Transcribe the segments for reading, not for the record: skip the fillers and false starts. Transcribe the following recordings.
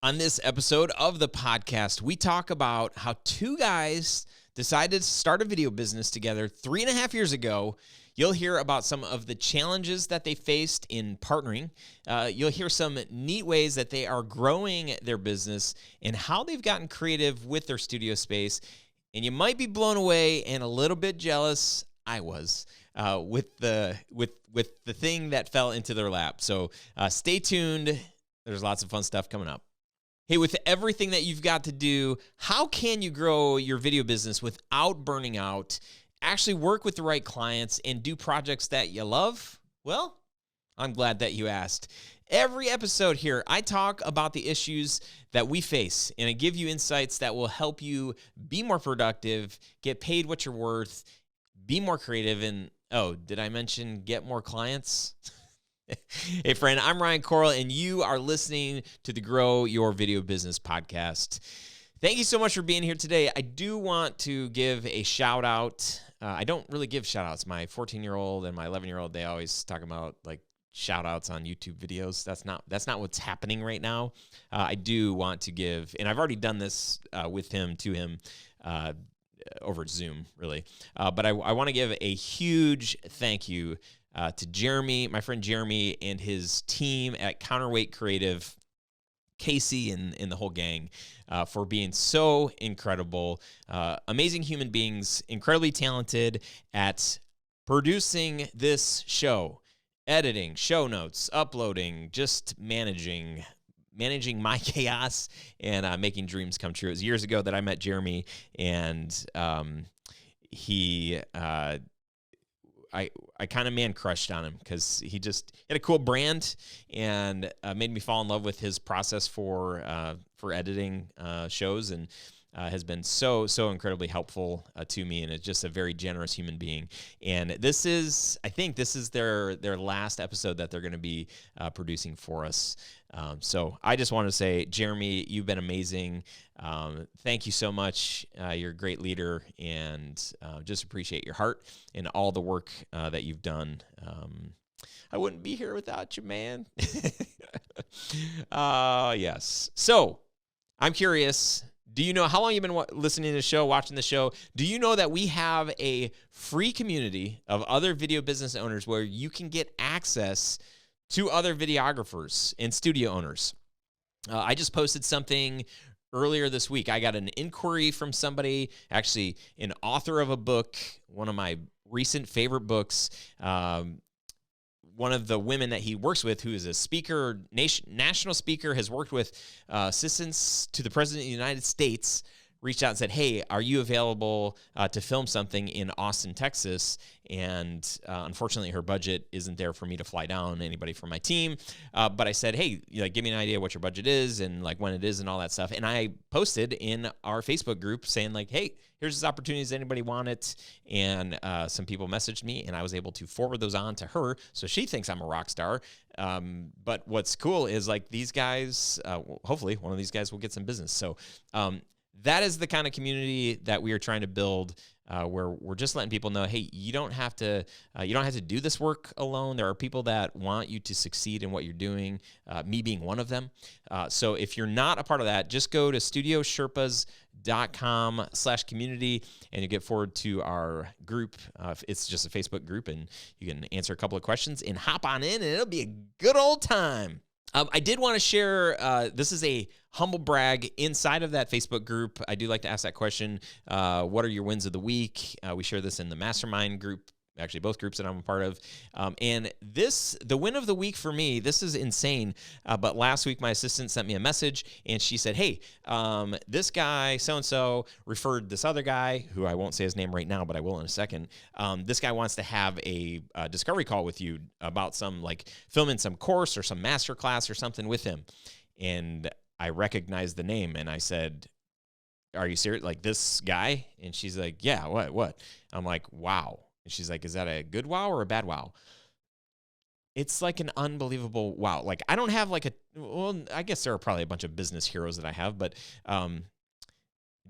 On this episode of the podcast, we talk about how two guys decided to start a video business together 3.5 years ago. You'll hear about some of the challenges that they faced in partnering. You'll hear some neat ways that they are growing their business and how they've gotten creative with their studio space. And you might be blown away and a little bit jealous. I was with the thing that fell into their lap. So stay tuned. There's lots of fun stuff coming up. Hey, with everything that you've got to do, how can you grow your video business without burning out, actually work with the right clients, and do projects that you love? Well, I'm glad that you asked. Every episode here, I talk about the issues that we face, and I give you insights that will help you be more productive, get paid what you're worth, be more creative, and, oh, did I mention get more clients? Hey, friend, I'm Ryan Coral, and you are listening to the Grow Your Video Business podcast. Thank you so much for being here today. I do want to give a shout out. I don't really give shout outs. My 14-year-old and my 11-year-old, they always talk about like shout outs on YouTube videos. That's not what's happening right now. I do want to give, and I've already done this with him, to him, over Zoom, really. But I want to give a huge thank you to Jeremy, my friend Jeremy, and his team at Counterweight Creative, Casey, and the whole gang, for being so incredible. Amazing human beings, incredibly talented at producing this show, editing, show notes, uploading, just managing my chaos and making dreams come true. It was years ago that I met Jeremy, and I kind of man crushed on him because he had a cool brand and made me fall in love with his process for editing shows, and has been so incredibly helpful to me, and is just a very generous human being. And I think this is their last episode that they're going to be producing for us. So I just want to say, Jeremy, you've been amazing. Thank you so much. You're a great leader, and just appreciate your heart and all the work that you've done. I wouldn't be here without you, man. Yes. So I'm curious. Do you know how long you've been listening to the show, watching the show? Do you know that we have a free community of other video business owners where you can get access to other videographers and studio owners? I just posted something earlier this week. I got an inquiry from somebody, actually an author of a book, one of my recent favorite books. One of the women that he works with, who is a speaker, national speaker, has worked with assistants to the President of the United States, reached out and said, hey, are you available to film something in Austin, Texas? And unfortunately, her budget isn't there for me to fly down anybody from my team. But I said, hey, give me an idea what your budget is and like when it is and all that stuff. And I posted in our Facebook group saying like, hey, here's this opportunity. Does anybody want it? And some people messaged me, and I was able to forward those on to her. So she thinks I'm a rock star. But what's cool is like these guys, hopefully one of these guys will get some business. So that is the kind of community that we are trying to build, where we're just letting people know, hey, you don't have to do this work alone. There are people that want you to succeed in what you're doing, me being one of them. So if you're not a part of that, just go to studiosherpas.com/community, and you get forward to our group. It's just a Facebook group, and you can answer a couple of questions and hop on in, and it'll be a good old time. I did want to share, this is a humble brag inside of that Facebook group. I do like to ask that question, what are your wins of the week? We share this in the mastermind group, actually both groups that I'm a part of. And the win of the week for me, this is insane. But last week, my assistant sent me a message, and she said, hey, this guy, so-and-so, referred this other guy, who I won't say his name right now, but I will in a second. This guy wants to have a discovery call with you about some, like, filming some course or some master class or something with him. And I recognized the name, and I said, are you serious? Like, this guy? And she's like, yeah, what? I'm like, wow. And she's like, is that a good wow or a bad wow? It's like an unbelievable wow. Like, I don't have like well, I guess there are probably a bunch of business heroes that I have, but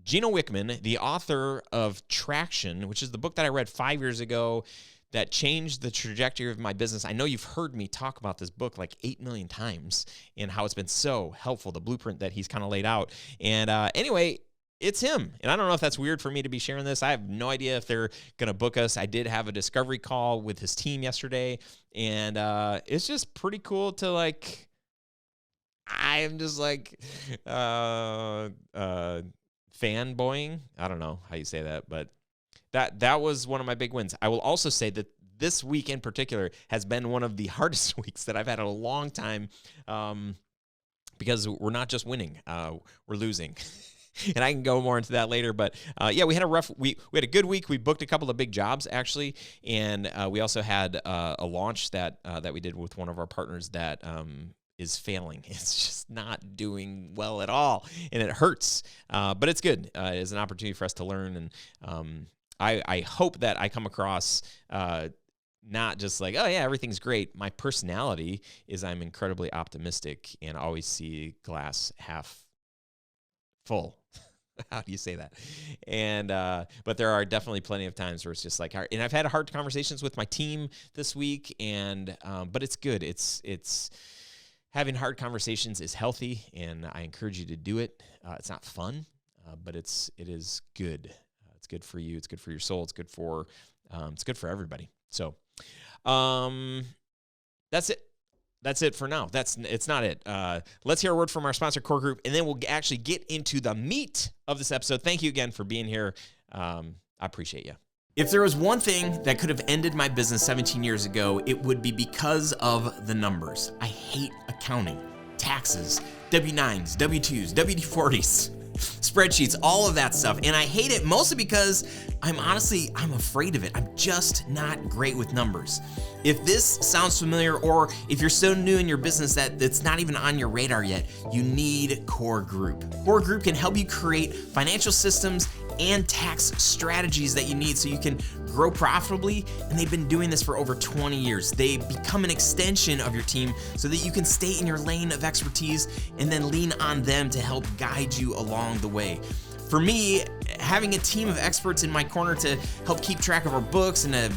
Gino Wickman, the author of Traction, which is the book that I read 5 years ago, that changed the trajectory of my business. I know you've heard me talk about this book like 8 million times and how it's been so helpful, the blueprint that he's kind of laid out. And anyway, it's him. And I don't know if that's weird for me to be sharing this. I have no idea if they're going to book us. I did have a discovery call with his team yesterday, and it's just pretty cool to like, I am just like fanboying. I don't know how you say that, but that was one of my big wins. I will also say that this week in particular has been one of the hardest weeks that I've had in a long time, because we're not just winning, we're losing. And I can go more into that later, but yeah, we had a good week. We booked a couple of big jobs actually, and we also had a launch that we did with one of our partners that is failing. It's just not doing well at all, and it hurts, but it's good. It is an opportunity for us to learn, and I hope that I come across not just like, oh yeah, everything's great. My personality is I'm incredibly optimistic and always see glass half full. How do you say that? And but there are definitely plenty of times where it's just like, and I've had hard conversations with my team this week, and but it's good. It's having hard conversations is healthy, and I encourage you to do it. It's not fun, but it is good. It's good for you. It's good for your soul. It's good for everybody. So that's it. That's it for now. It's not it. Let's hear a word from our sponsor, Core Group, and then we'll actually get into the meat of this episode. Thank you again for being here. I appreciate you. If there was one thing that could have ended my business 17 years ago, it would be because of the numbers. I hate accounting, taxes, W-9s, W-2s, W-40s, spreadsheets, all of that stuff. And I hate it mostly because I'm afraid of it. I'm just not great with numbers. If this sounds familiar, or if you're so new in your business that it's not even on your radar yet, you need Core Group. Core Group can help you create financial systems and tax strategies that you need so you can grow profitably, and they've been doing this for over 20 years. They become an extension of your team so that you can stay in your lane of expertise and then lean on them to help guide you along the way. For me, having a team of experts in my corner to help keep track of our books and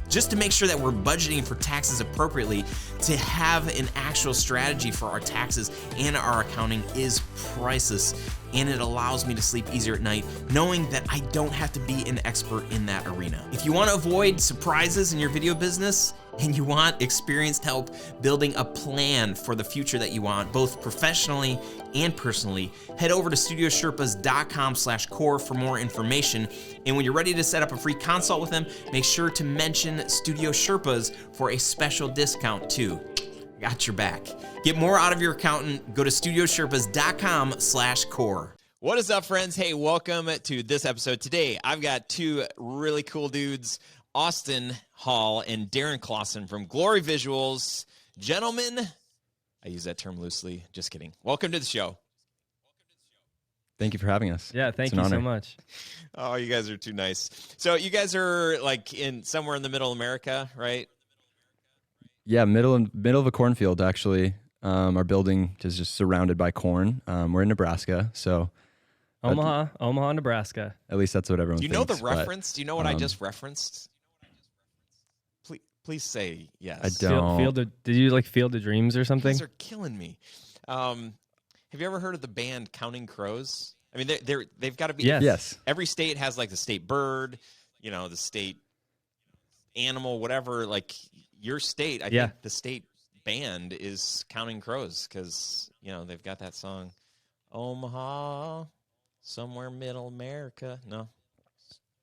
just to make sure that we're budgeting for taxes appropriately, to have an actual strategy for our taxes and our accounting is priceless, and it allows me to sleep easier at night knowing that I don't have to be an expert in that arena. If you want to avoid surprises in your video business and you want experienced help building a plan for the future that you want, both professionally and personally, head over to studiosherpas.com/core for more information. And when you're ready to set up a free consult with them, make sure to mention Studio Sherpas for a special discount too. Got your back. Get more out of your accountant. Go to studiosherpas.com/core. What is up, friends? Hey, welcome to this episode. Today, I've got two really cool dudes, Austin Hall and Darren Clausen from Glory Visuals. Gentlemen, I use that term loosely. Just kidding. Welcome to the show. Thank you for having us. Yeah, thank you so much. Oh, you guys are too nice. So you guys are like somewhere in the middle of America, right? Yeah, middle of a cornfield, actually. Our building is just surrounded by corn. We're in Nebraska, so Omaha, Nebraska. At least that's what everyone thinks. Do you know the reference? Do you know what I just referenced? Please say yes. I don't. Did you like Field of Dreams or something? These are killing me. Have you ever heard of the band Counting Crows? I mean, they've got to be. Yes. Every state has like the state bird, the state animal, whatever. Like your state, I think the state band is Counting Crows because they've got that song, Omaha, somewhere middle America. No.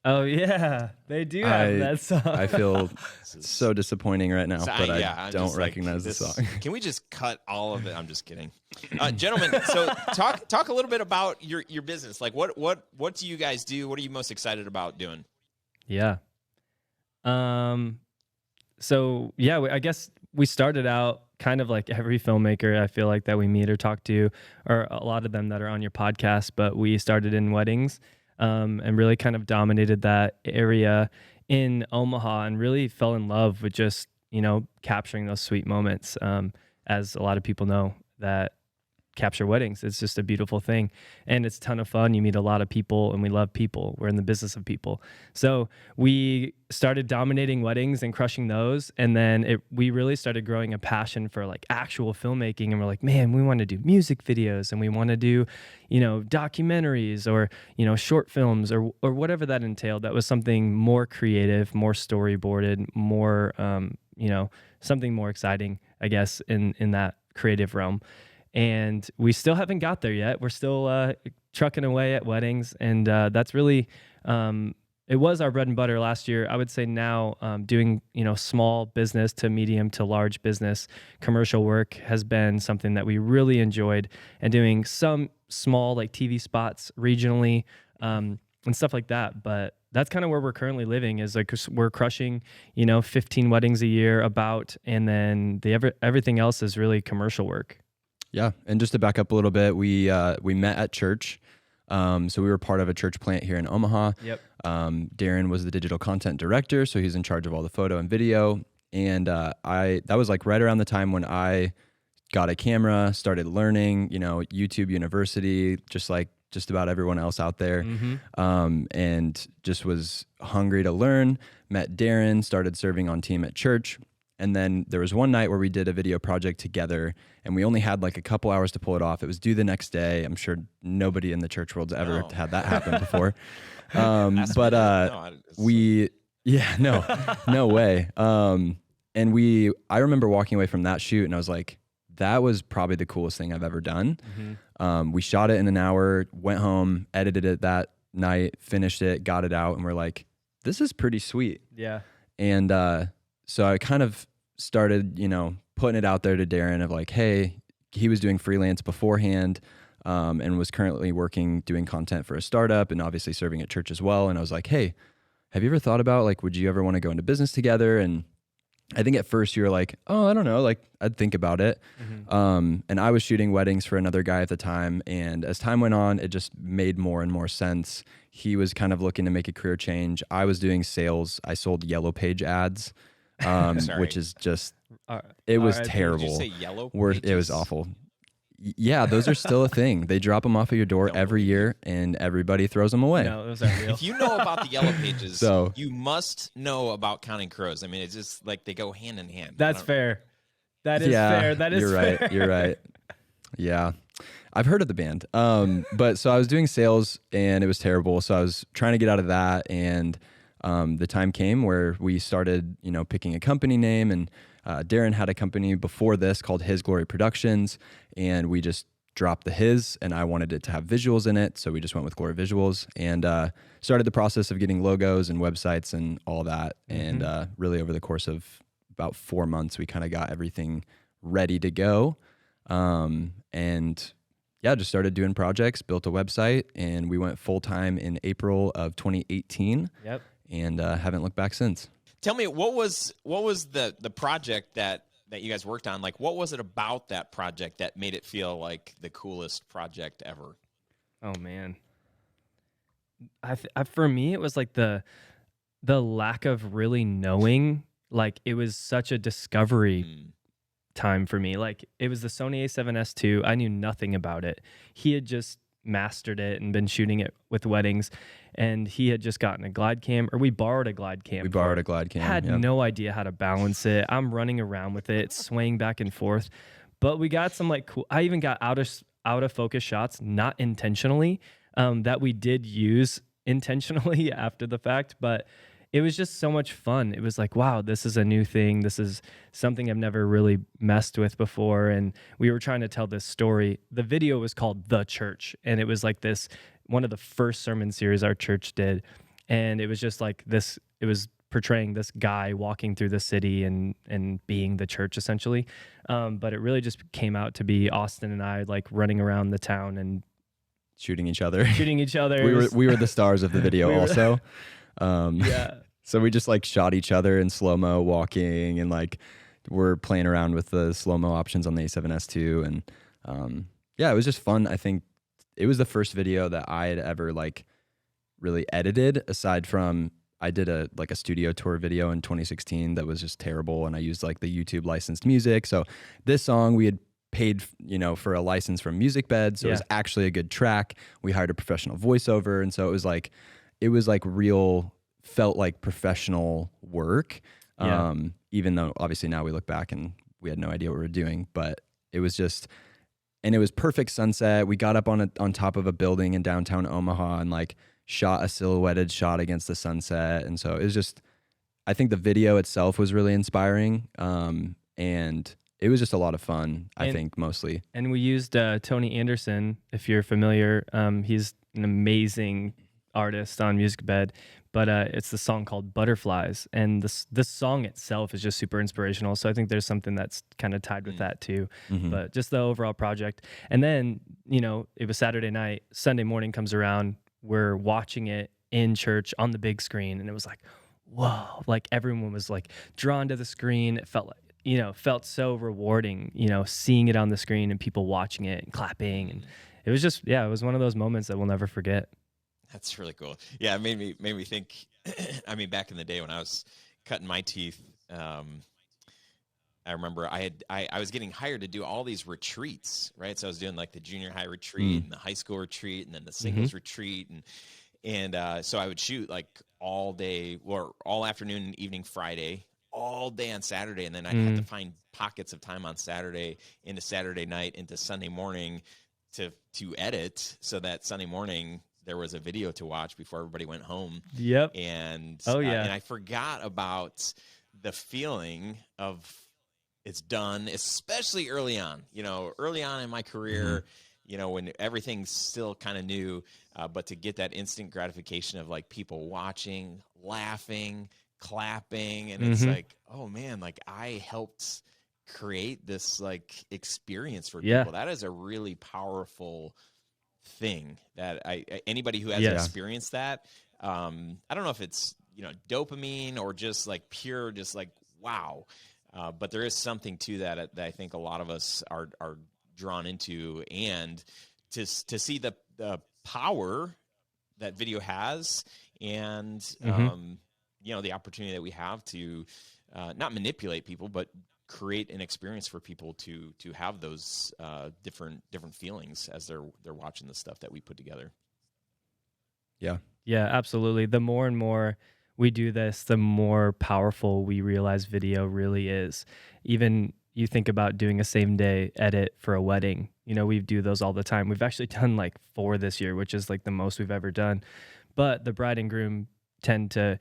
Oh yeah, they do have that song. I feel so disappointing right now, but I don't recognize the song. Can we just cut all of it? I'm just kidding, gentlemen. So talk a little bit about your business. Like what do you guys do? What are you most excited about doing? Yeah. So yeah, I guess we started out kind of like every filmmaker I feel like that we meet or talk to, or a lot of them that are on your podcast. But we started in weddings. And really kind of dominated that area in Omaha and really fell in love with just, capturing those sweet moments. As a lot of people know that capture weddings. It's just a beautiful thing, and it's a ton of fun. You meet a lot of people, and we love people. We're in the business of people. So we started dominating weddings and crushing those, and then we really started growing a passion for like actual filmmaking, and we're like, man, we want to do music videos, and we want to do, documentaries or, short films or whatever that entailed. That was something more creative, more storyboarded, more, something more exciting, I guess, in that creative realm. And we still haven't got there yet. We're still trucking away at weddings. And that's really, it was our bread and butter last year. I would say now doing, small business to medium to large business commercial work has been something that we really enjoyed, and doing some small like TV spots regionally and stuff like that. But that's kind of where we're currently living, is like we're crushing, 15 weddings a year about, and then everything else is really commercial work. Yeah, and just to back up a little bit, we met at church. So we were part of a church plant here in Omaha. Yep. Darren was the digital content director, so he's in charge of all the photo and video. And that was like right around the time when I got a camera, started learning, YouTube University, just about everyone else out there. Mm-hmm. And just was hungry to learn. Met Darren, started serving on team at church. And then there was one night where we did a video project together, and we only had like a couple hours to pull it off. It was due the next day. I'm sure nobody in the church world's ever had that happen before. No way. And I remember walking away from that shoot, and I was like, that was probably the coolest thing I've ever done. Mm-hmm. We shot it in an hour, went home, edited it that night, finished it, got it out, and we're like, this is pretty sweet. Yeah. And so I kind of started, putting it out there to Darren of like, hey, he was doing freelance beforehand and was currently doing content for a startup and obviously serving at church as well. And I was like, hey, have you ever thought about like, would you ever want to go into business together? And I think at first you were like, oh, I don't know, like I'd think about it. Mm-hmm. And I was shooting weddings for another guy at the time. And as time went on, it just made more and more sense. He was kind of looking to make a career change. I was doing sales. I sold Yellow Page ads, which is just, it was terrible. Did you say Yellow Pages? It was awful. Yeah, those are still a thing. They drop them off at your door every year, and everybody throws them away. No, those aren't real. If you know about the Yellow Pages, you must know about Counting Crows. I mean, it's just like they go hand in hand. That's fair. That is fair. That is you're fair. Right. You're right. Yeah. I've heard of the band. But so I was doing sales, and it was terrible. So I was trying to get out of that, and the time came where we started, picking a company name, and Darren had a company before this called His Glory Productions, and we just dropped the His, and I wanted it to have visuals in it, so we just went with Glory Visuals, and started the process of getting logos and websites and all that. Mm-hmm. And really over the course of about 4 months, we kind of got everything ready to go. And yeah, just started doing projects, built a website, and we went full-time in April of 2018. Yep. And haven't looked back since. Tell me, what was the project that you guys worked on? Like, what was it about that project that made it feel like the coolest project ever? Oh man, for me, it was like the lack of really knowing. Like, it was such a discovery time for me. Like, it was the Sony A7S II. I knew nothing about it. He had just mastered it and been shooting it with weddings, and he had just gotten a glide cam, or we borrowed a glide cam. Had no idea how to balance it. I'm running around with it, swaying back and forth, but we got some like cool, I even got out of focus shots, not intentionally, that we did use intentionally after the fact, but it was just so much fun. It was like, wow, this is a new thing. This is something I've never really messed with before. And we were trying to tell this story. The video was called The Church. And it was like this, one of the first sermon series our church did. And it was just like this, it was portraying this guy walking through the city and being the church essentially. But it really just came out to be Austin and I like running around the town and shooting each other. We were the stars of the video also. Yeah. So we just like shot each other in slow-mo walking, and like we're playing around with the slow-mo options on the A7S II. And yeah, it was just fun. I think it was the first video that I had ever like really edited, aside from I did a studio tour video in 2016 that was just terrible, and I used like the YouTube licensed music. So this song we had paid, for a license from MusicBed. So it was actually a good track. We hired a professional voiceover. And so it was like felt like professional work. Even though obviously now we look back and we had no idea what we were doing, but it was just, and it was perfect sunset. We got up on top of a building in downtown Omaha and like shot a silhouetted shot against the sunset. And so it was just, I think the video itself was really inspiring. And it was just a lot of fun, I think, mostly. And we used Tony Anderson, if you're familiar. He's an amazing artist on MusicBed, but it's the song called Butterflies. And this song itself is just super inspirational. So I think there's something that's kind of tied with that too. But just the overall project. And then, it was Saturday night, Sunday morning comes around, we're watching it in church on the big screen. And it was like, whoa, like everyone was like drawn to the screen. It felt like, felt so rewarding, seeing it on the screen and people watching it and clapping. And it was just, it was one of those moments that we'll never forget. That's really cool. Yeah, it made me think. I mean, back in the day when I was cutting my teeth, I remember I was getting hired to do all these retreats, right? So I was doing like the junior high retreat and the high school retreat and then the singles retreat, and so I would shoot like all day or all afternoon and evening Friday, all day on Saturday, and then I'd have to find pockets of time on Saturday into Saturday night into Sunday morning to edit so that Sunday morning there was a video to watch before everybody went home. Yep. And and I forgot about the feeling of it's done, especially early on. Early on in my career, when everything's still kind of new, but to get that instant gratification of like people watching, laughing, clapping, and it's like, oh man, like I helped create this like experience for people. That is a really powerful thing that anybody who has experienced that, I don't know if it's dopamine or just like pure, just like wow, but there is something to that I think a lot of us are drawn into, and to see the power that video has, and the opportunity that we have to not manipulate people, but create an experience for people to have those different feelings as they're watching the stuff that we put together. Yeah, absolutely. The more and more we do this, the more powerful we realize video really is. Even you think about doing a same day edit for a wedding. We do those all the time. We've actually done like 4 this year, which is like the most we've ever done. But the bride and groom tend to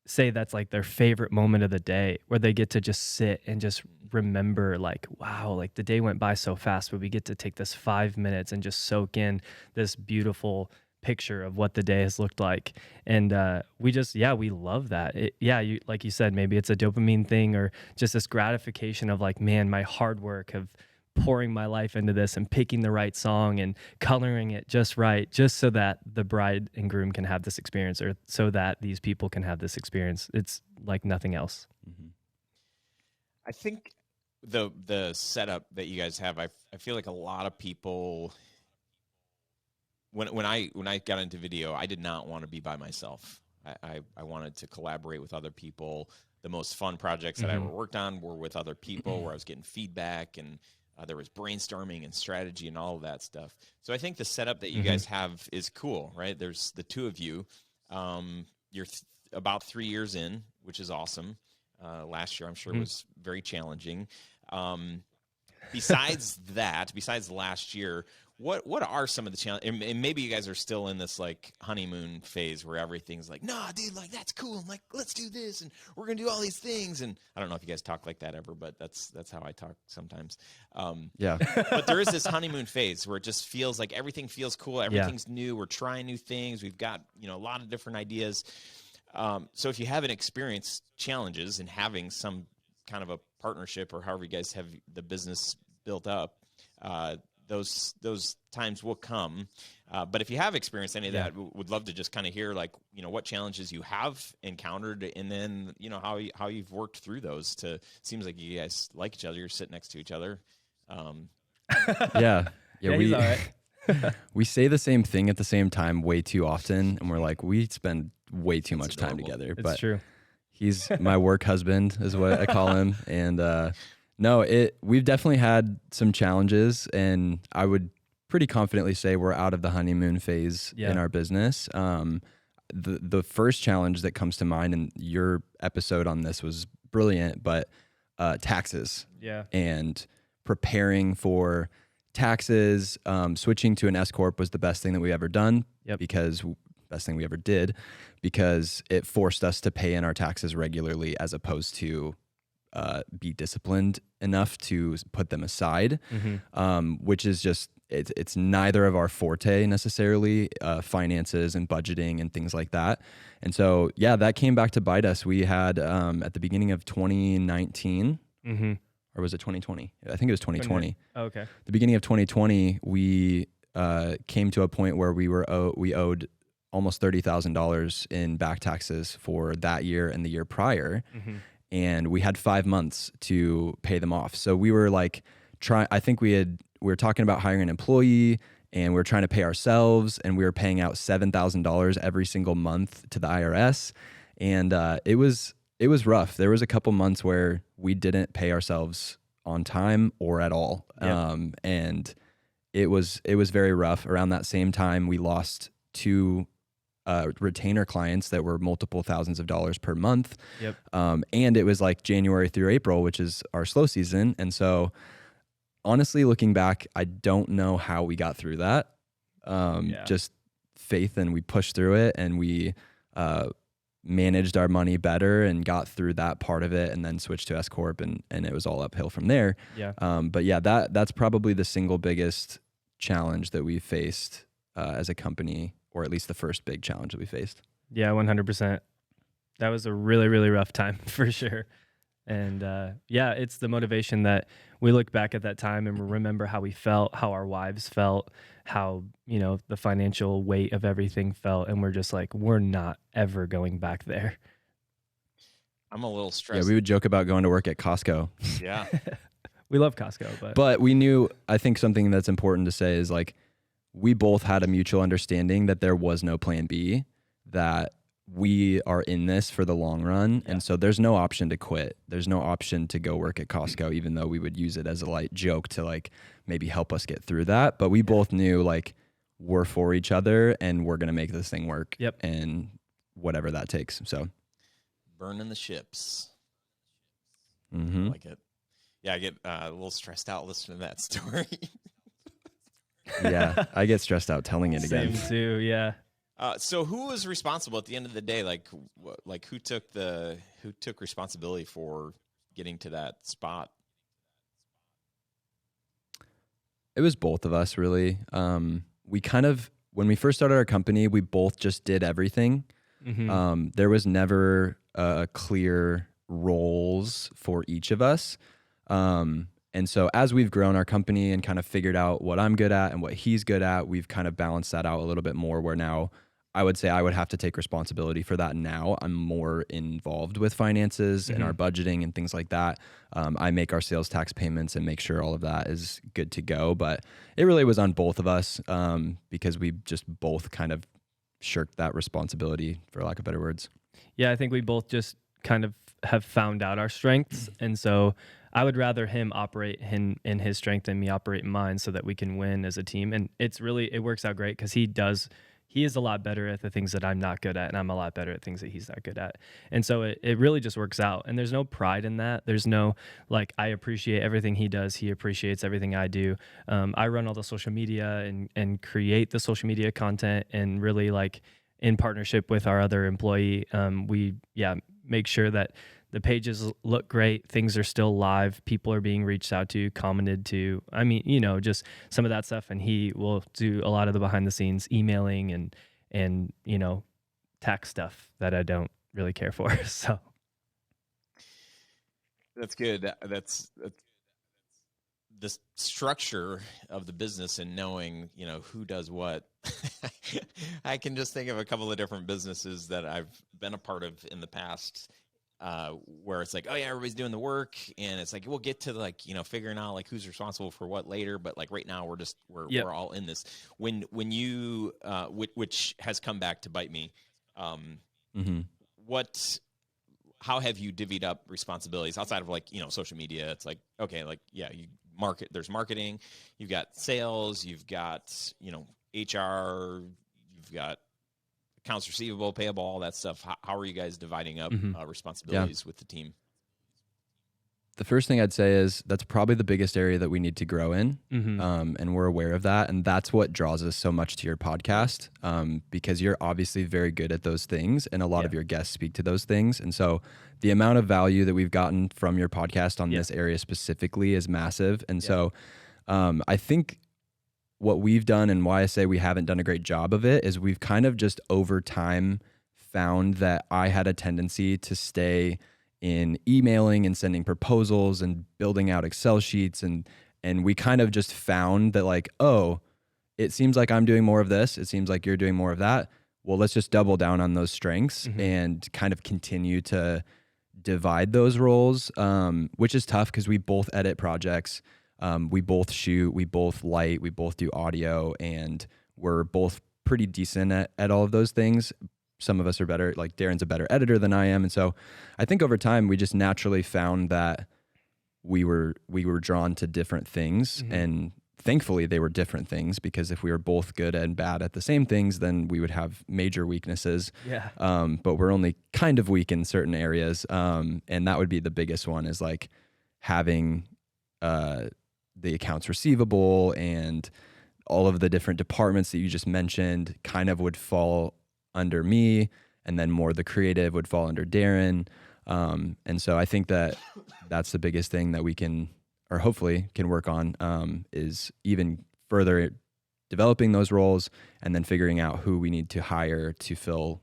say that's like their favorite moment of the day, where they get to just sit and just remember like, wow, like the day went by so fast, but we get to take this 5 minutes and just soak in this beautiful picture of what the day has looked like. And we love that. You, like you said, maybe it's a dopamine thing or just this gratification of like, man, my hard work of pouring my life into this and picking the right song and coloring it just right, just so that the bride and groom can have this experience, or so that these people can have this experience. It's like nothing else. I think the setup that you guys have, I feel like a lot of people, when I got into video, I did not want to be by myself. I wanted to collaborate with other people. The most fun projects that I ever worked on were with other people, where I was getting feedback, and there was brainstorming and strategy and all of that stuff. So I think the setup that you guys have is cool, right? There's the two of you. You're about 3 years in, which is awesome. Last year, I'm sure, was very challenging. Besides last year, what are some of the challenges? And maybe you guys are still in this like honeymoon phase where everything's like, nah, dude, like that's cool. I'm like, let's do this, and we're gonna do all these things. And I don't know if you guys talk like that ever, but that's how I talk sometimes. But there is this honeymoon phase where it just feels like everything feels cool, everything's new. We're trying new things. We've got a lot of different ideas. So if you haven't experienced challenges and having some kind of a partnership, or however you guys have the business built up, those times will come. But if you have experienced any of that, would love to just kind of hear what challenges you have encountered, and then, how you've worked through those. Seems like you guys like each other. You're sitting next to each other. He's all right. We say the same thing at the same time way too often, and we're like, we spend way too much time together. It's true. He's my work husband is what I call him. And No, we've definitely had some challenges, and I would pretty confidently say we're out of the honeymoon phase in our business. The first challenge that comes to mind, and your episode on this was brilliant, but taxes. Yeah. And preparing for taxes, switching to an S corp was the best thing that we ever done. Yep. Best thing we ever did, because it forced us to pay in our taxes regularly, as opposed to be disciplined enough to put them aside, which is just, it's neither of our forte necessarily, finances and budgeting and things like that. And so, yeah, that came back to bite us. We had, at the beginning of 2019, or was it 2020? I think it was 2020. Oh, okay. The beginning of 2020, we came to a point where we owed almost $30,000 in back taxes for that year and the year prior. And we had 5 months to pay them off. So we were like, I think we were talking about hiring an employee, and we were trying to pay ourselves, and we were paying out $7,000 every single month to the IRS. And it was rough. There was a couple months where we didn't pay ourselves on time or at all. Yep. And it was very rough. Around that same time, we lost 2 retainer clients that were multiple thousands of dollars per month. Yep. And it was like January through April, which is our slow season. And so honestly, looking back, I don't know how we got through that. Just faith, and we pushed through it, and we managed our money better and got through that part of it, and then switched to S corp, and it was all uphill from there. Yeah. But yeah, that's probably the single biggest challenge that we faced as a company, or at least the first big challenge that we faced. Yeah, 100%. That was a really, really rough time for sure. And it's the motivation that we look back at that time and remember how we felt, how our wives felt, how, the financial weight of everything felt. And we're just like, we're not ever going back there. I'm a little stressed. Yeah, we would joke about going to work at Costco. Yeah. We love Costco, but we knew, I think something that's important to say is, like, we both had a mutual understanding that there was no plan B, that we are in this for the long run. Yeah. And so there's no option to quit. There's no option to go work at Costco, even though we would use it as a light joke to, like, maybe help us get through that. But we both knew, like, we're for each other, and we're going to make this thing work. Yep. And whatever that takes. So burning the ships. I like it. Yeah, I get a little stressed out listening to that story. Yeah, I get stressed out telling it again. Same too, yeah. So who was responsible at the end of the day? Like who took responsibility for getting to that spot? It was both of us, really. We kind of, when we first started our company, we both just did everything. There was never clear roles for each of us. And so as we've grown our company and kind of figured out what I'm good at and what he's good at, we've kind of balanced that out a little bit more, where now I would say I would have to take responsibility for that. Now I'm more involved with finances and our budgeting and things like that. I make our sales tax payments and make sure all of that is good to go. But it really was on both of us, because we just both kind of shirked that responsibility, for lack of better words. Yeah, I think we both just kind of have found out our strengths. And so I would rather him operate in his strength and me operate in mine, so that we can win as a team. And it works out great, because he is a lot better at the things that I'm not good at, and I'm a lot better at things that he's not good at. And so it really just works out. And there's no pride in that. There's no, like, I appreciate everything he does. He appreciates everything I do. I run all the social media and create the social media content, and really, like, in partnership with our other employee, we make sure that the pages look great. Things are still live. People are being reached out to, commented to. I mean, just some of that stuff. And he will do a lot of the behind the scenes emailing and tax stuff that I don't really care for. So that's good. That's the structure of the business, and knowing, who does what. I can just think of a couple of different businesses that I've been a part of in the past, where it's like, oh yeah, everybody's doing the work, and it's like, we'll get to, like, figuring out, like, who's responsible for what later, but, like, right now we're all in this. When you which has come back to bite me, what how have you divvied up responsibilities outside of like, social media? It's like, okay, like, yeah, there's marketing, you've got sales, you've got, HR, you've got accounts receivable, payable, all that stuff. How are you guys dividing up responsibilities with the team? The first thing I'd say is that's probably the biggest area that we need to grow in, and we're aware of that. And that's what draws us so much to your podcast, because you're obviously very good at those things, and a lot of your guests speak to those things. And so the amount of value that we've gotten from your podcast on this area specifically is massive. And so I think what we've done, and why I say we haven't done a great job of it, is we've kind of just over time found that I had a tendency to stay in emailing and sending proposals and building out Excel sheets. And we kind of just found that like, oh, it seems like I'm doing more of this. It seems like you're doing more of that. Well, let's just double down on those strengths and kind of continue to divide those roles, which is tough because we both edit projects. We both shoot, we both light, we both do audio, and we're both pretty decent at all of those things. Some of us are better, like Darren's a better editor than I am. And so I think over time, we just naturally found that we were drawn to different things. And thankfully they were different things, because if we were both good and bad at the same things, then we would have major weaknesses. Yeah. But we're only kind of weak in certain areas. And that would be the biggest one, is like having the accounts receivable and all of the different departments that you just mentioned kind of would fall under me, and then more the creative would fall under Darren. And so I think that that's the biggest thing that we can, or hopefully can work on, is even further developing those roles and then figuring out who we need to hire to fill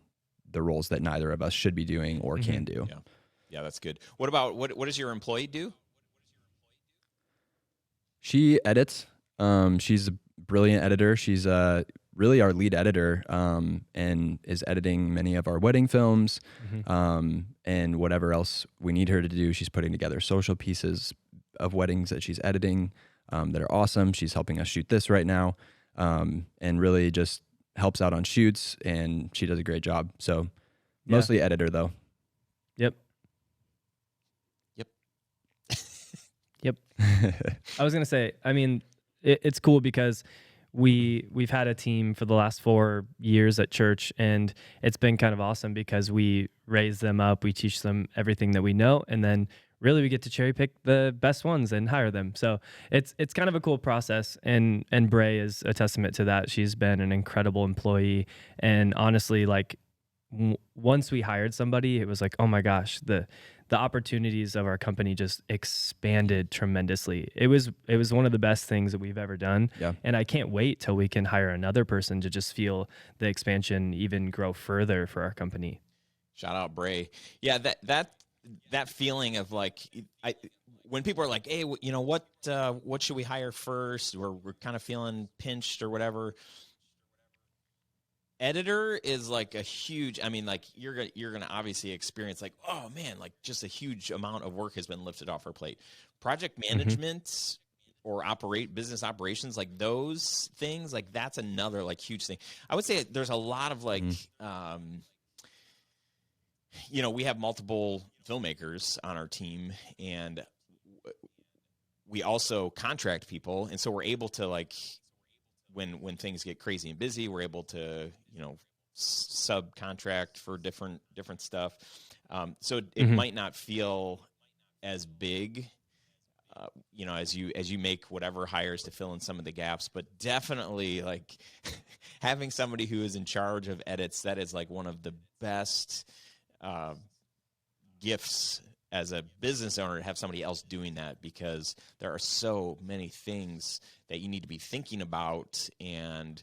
the roles that neither of us should be doing or can do. Yeah, that's good. What about, what does your employee do? She edits. She's a brilliant editor. She's really our lead editor, and is editing many of our wedding films, and whatever else we need her to do. She's putting together social pieces of weddings that she's editing, that are awesome. She's helping us shoot this right now, and really just helps out on shoots, and she does a great job. So mostly editor though. Yep. I was going to say, I mean, it's cool because we've had a team for the last 4 years at church, and it's been kind of awesome because we raise them up, we teach them everything that we know, and then really we get to cherry pick the best ones and hire them. So it's kind of a cool process, and Bray is a testament to that. She's been an incredible employee, and honestly, like once we hired somebody, it was like, oh my gosh, the opportunities of our company just expanded tremendously. It was one of the best things that we've ever done. Yeah. And I can't wait till we can hire another person to just feel the expansion even grow further for our company. Shout out Bray. Yeah, that feeling of like, when people are like, hey, what should we hire first? We're kind of feeling pinched or whatever. Editor is like a huge, I mean, like you're gonna obviously experience like, oh man, like just a huge amount of work has been lifted off our plate. Project management or business operations, like those things, like that's another like huge thing. I would say there's a lot of like, we have multiple filmmakers on our team, and we also contract people, and so we're able to like, when things get crazy and busy, we're able to, subcontract for different stuff. So it might not feel as big, as you make whatever hires to fill in some of the gaps, but definitely like having somebody who is in charge of edits, that is like one of the best gifts as a business owner, to have somebody else doing that, because there are so many things that you need to be thinking about. And,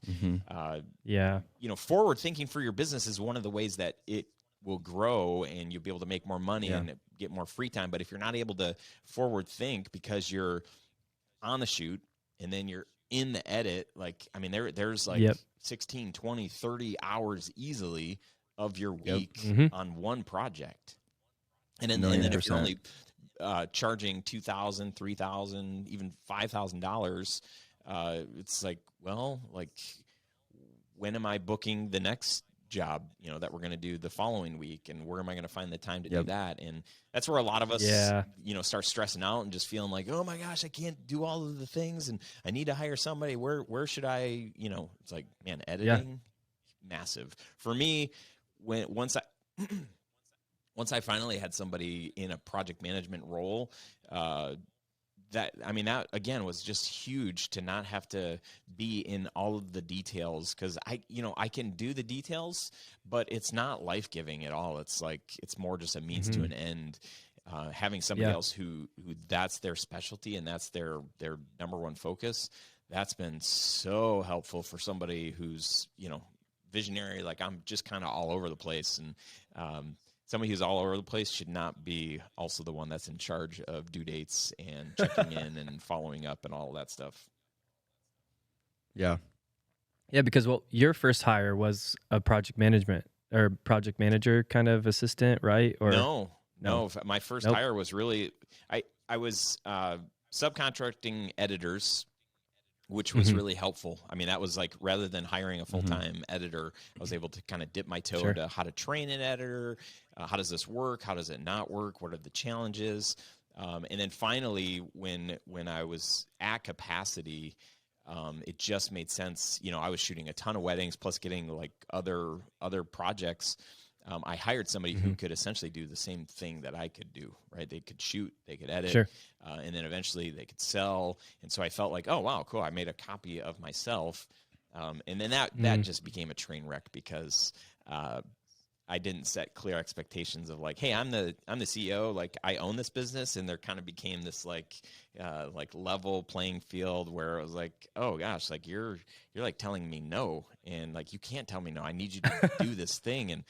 forward thinking for your business is one of the ways that it will grow and you'll be able to make more money and get more free time. But if you're not able to forward think because you're on the shoot and then you're in the edit, like, I mean, there's like 16, 20, 30 hours easily of your week on one project. And then if you're only charging $2,000, $3,000, even $5,000, it's like, well, like, when am I booking the next job, that we're going to do the following week, and where am I going to find the time to do Yep. that? And that's where a lot of us, Yeah. start stressing out and just feeling like, oh my gosh, I can't do all of the things, and I need to hire somebody. Where should I, it's like, man, editing, massive for me. Once I finally had somebody in a project management role, that again was just huge, to not have to be in all of the details, because I can do the details, but it's not life-giving at all. It's like, it's more just a means to an end. Having somebody else who that's their specialty and that's their number one focus, that's been so helpful for somebody who's, visionary. Like, I'm just kind of all over the place, and somebody who's all over the place should not be also the one that's in charge of due dates and checking in and following up and all that stuff. Yeah. Yeah, because your first hire was a project manager kind of assistant, right? Or No. My first hire was really, I was subcontracting editors, which was really helpful. I mean, that was like, rather than hiring a full-time editor, I was able to kind of dip my toe into how to train an editor. How does this work? How does it not work? What are the challenges? And then finally, when I was at capacity, it just made sense. I was shooting a ton of weddings, plus getting like other projects. I hired somebody who could essentially do the same thing that I could do, right? They could shoot, they could edit, and then eventually they could sell. And so I felt like, oh, wow, cool. I made a copy of myself. And then that just became a train wreck, because I didn't set clear expectations of like, hey, I'm the CEO, like I own this business, and there kind of became this like level playing field where it was like, oh gosh, like you're like telling me no, and like you can't tell me no. I need you to do this thing, and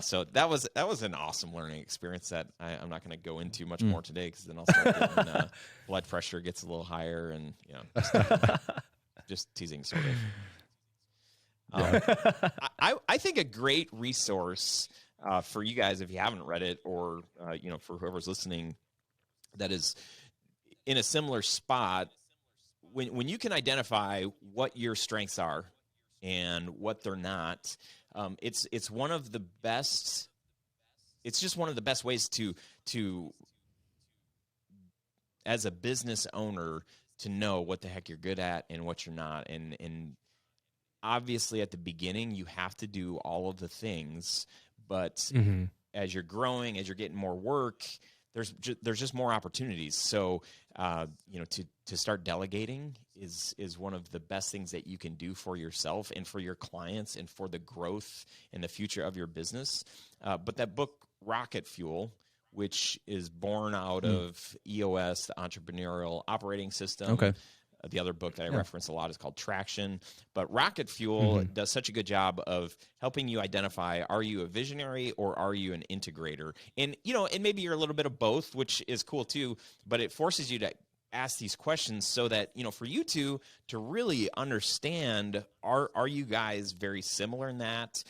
so that was an awesome learning experience that I'm not going to go into much more today, because then I'll start getting blood pressure gets a little higher, and just teasing sort of. I think a great resource for you guys, if you haven't read it, or for whoever's listening that is in a similar spot, when you can identify what your strengths are and what they're not, it's one of the best. It's just one of the best ways to as a business owner to know what the heck you're good at and what you're not, and obviously at the beginning you have to do all of the things, but as you're growing, as you're getting more work, there's just more opportunities. So to start delegating is one of the best things that you can do for yourself and for your clients and for the growth and the future of your business. But that book, Rocket Fuel, which is born out of EOS, the Entrepreneurial Operating System. Okay. The other book that I reference a lot is called Traction. But Rocket Fuel does such a good job of helping you identify, are you a visionary or are you an integrator? And, and maybe you're a little bit of both, which is cool too, but it forces you to ask these questions so that, for you two to really understand, are you guys very similar in that?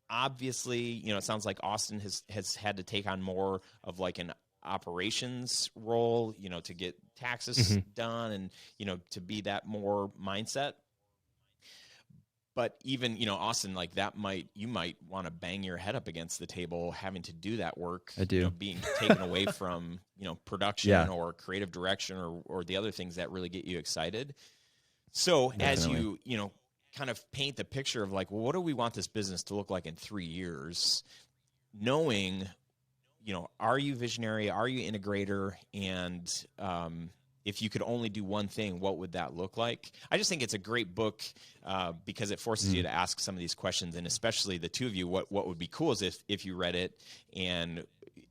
Obviously, it sounds like Austin has had to take on more of like an operations role, to get taxes done and, to be that more mindset. But even, Austin, like you might want to bang your head up against the table having to do that work. I do. Being taken away from, production or creative direction or the other things that really get you excited. So Definitely. as you kind of paint the picture of like, well, what do we want this business to look like in 3 years? Knowing, are you visionary? Are you integrator? And if you could only do one thing, what would that look like? I just think it's a great book because it forces you to ask some of these questions. And especially the two of you, what would be cool is if you read it and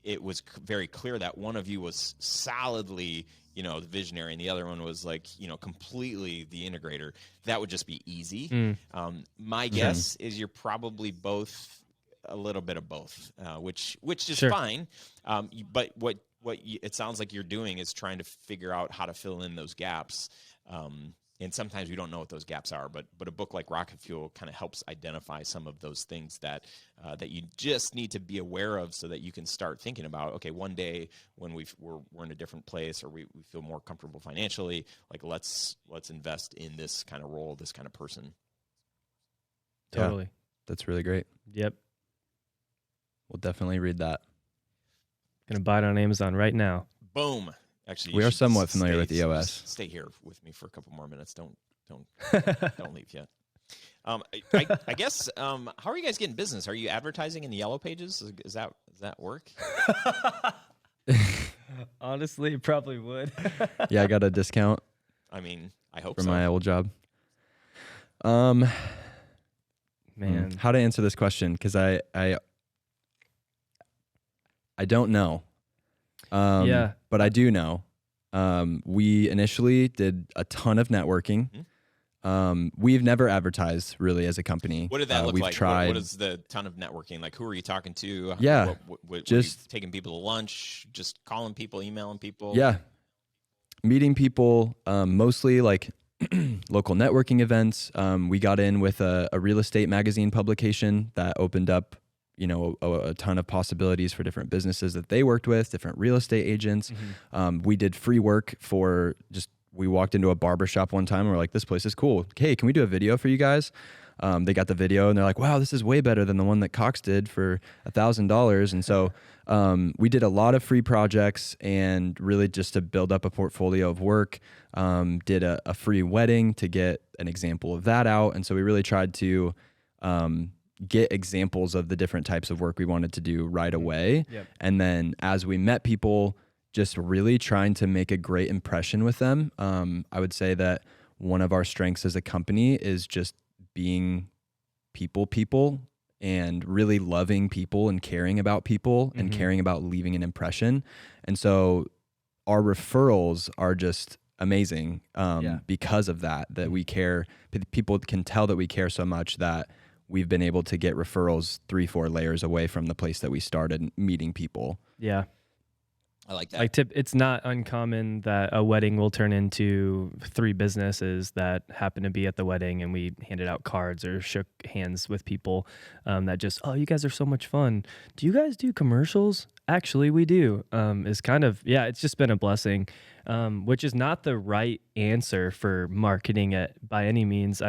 it was very clear that one of you was solidly, the visionary and the other one was like, completely the integrator. That would just be easy. My guess is you're probably both a little bit of both, which is fine. But what it sounds like you're doing is trying to figure out how to fill in those gaps. And sometimes we don't know what those gaps are, but a book like Rocket Fuel kind of helps identify some of those things that you just need to be aware of so that you can start thinking about, okay, one day when we're in a different place or we feel more comfortable financially, like let's invest in this kind of role, this kind of person. Totally. that's really great. Yep. We'll definitely read that. Gonna buy it on Amazon right now. Boom. Actually, We are somewhat familiar with EOS. Stay here with me for a couple more minutes. Don't leave yet. I guess. How are you guys getting business? Are you advertising in the yellow pages? Does that work? Honestly, it probably would. Yeah, I got a discount. I mean, I hope for so. my old job. Man, how to answer this question? Because I don't know. Yeah, but I do know. We initially did a ton of networking. We've never advertised really as a company. What did that look we've like? Tried. What is the ton of networking? Like, who are you talking to? Yeah, what just taking people to lunch, just calling people, emailing people. Yeah, meeting people, mostly like local networking events. We got in with a real estate magazine publication that opened up, a ton of possibilities for different businesses that they worked with, different real estate agents. We did free work for we walked into a barbershop one time and we're like, this place is cool. Hey, can we do a video for you guys? They got the video and they're like, wow, this is way better than the one that Cox did for $1,000. And so we did a lot of free projects and really just to build up a portfolio of work. Did a free wedding to get an example of that out. And so we really tried to get examples of the different types of work we wanted to do right away. Yep. And then as we met people, just really trying to make a great impression with them. I would say that one of our strengths as a company is just being people and really loving people and caring about people and caring about leaving an impression. And so our referrals are just amazing because of that we care. People can tell that we care so much that we've been able to get referrals 3-4 layers away from the place that we started meeting people. Yeah. I like that. It's not uncommon that a wedding will turn into 3 businesses that happen to be at the wedding, and we handed out cards or shook hands with people that just, oh, you guys are so much fun. Do you guys do commercials? Actually, we do. Is kind of, it's just been a blessing, which is not the right answer for marketing it by any means.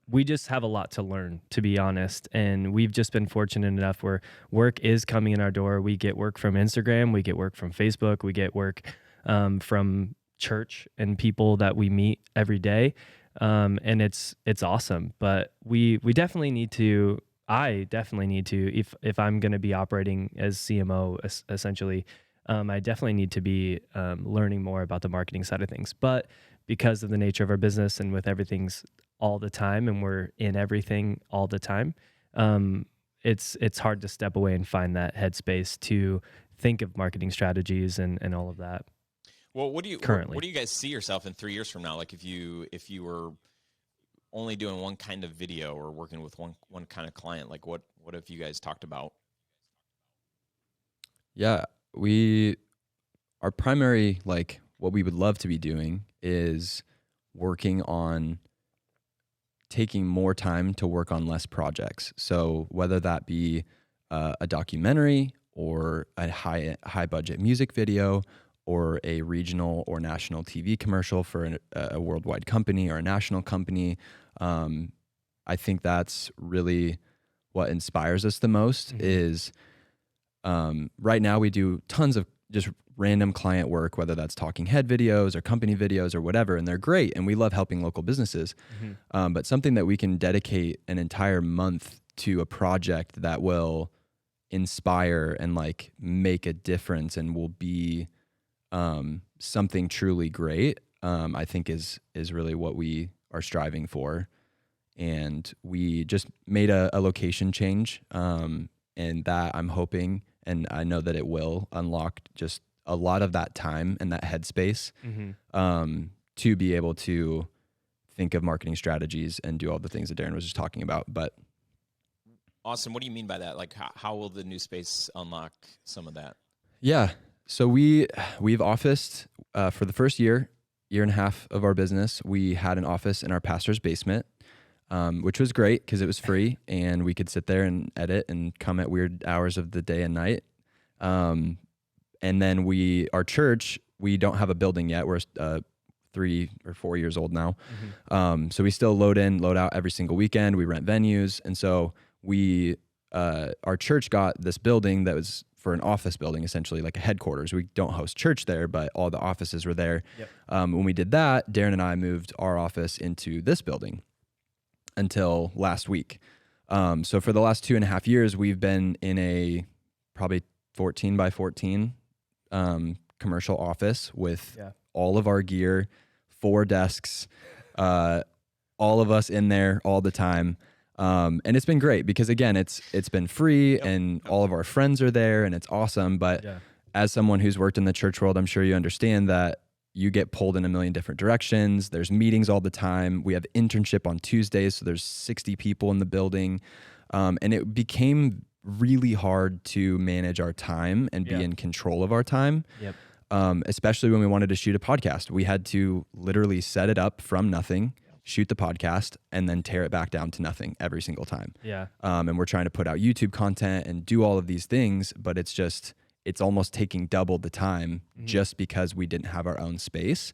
We just have a lot to learn, to be honest. And we've just been fortunate enough where work is coming in our door. We get work from Instagram. We get work from Facebook. We get work from church and people that we meet every day. And it's awesome. But we definitely need to, I definitely need to, if I'm going to be operating as CMO, essentially, I definitely need to be learning more about the marketing side of things. But because of the nature of our business and with everything's all the time and we're in everything all the time, it's hard to step away and find that headspace to think of marketing strategies and all of that. Well, what do you guys see yourself in 3 years from now? Like if you were only doing one kind of video or working with one kind of client, like what have you guys talked about? Yeah, our primary, like what we would love to be doing is working on taking more time to work on less projects. So whether that be a documentary or a high budget music video or a regional or national TV commercial for a worldwide company or a national company, I think that's really what inspires us the most. Is right now we do tons of just random client work, whether that's talking head videos or company videos or whatever, and they're great, and we love helping local businesses. But something that we can dedicate an entire month to a project that will inspire and like make a difference and will be something truly great, I think is really what we are striving for. And we just made a location change, and that I'm hoping, and I know that it will unlock just a lot of that time and that headspace to be able to think of marketing strategies and do all the things that Darren was just talking about. But Austin, what do you mean by that? Like how will the new space unlock some of that? Yeah. So we've officed for the first year and a half of our business. We had an office in our pastor's basement, which was great because it was free and we could sit there and edit and come at weird hours of the day and night. And then our church, we don't have a building yet. We're a 3 or 4 years old now. So we still load in, load out every single weekend. We rent venues. And so our church got this building that was for an office building, essentially like a headquarters. We don't host church there, but all the offices were there. Yep. When we did that, Darren and I moved our office into this building until last week. So for the last 2.5 years, we've been in a probably 14 by 14 commercial office with all of our gear, 4 desks, all of us in there all the time. And it's been great because again, it's been free and all of our friends are there and it's awesome. But as someone who's worked in the church world, I'm sure you understand that you get pulled in a million different directions. There's meetings all the time. We have internship on Tuesdays. So there's 60 people in the building. And it became really hard to manage our time and be in control of our time. Especially when we wanted to shoot a podcast. We had to literally set it up from nothing, shoot the podcast, and then tear it back down to nothing every single time. And we're trying to put out YouTube content and do all of these things, but it's almost taking double the time just because we didn't have our own space.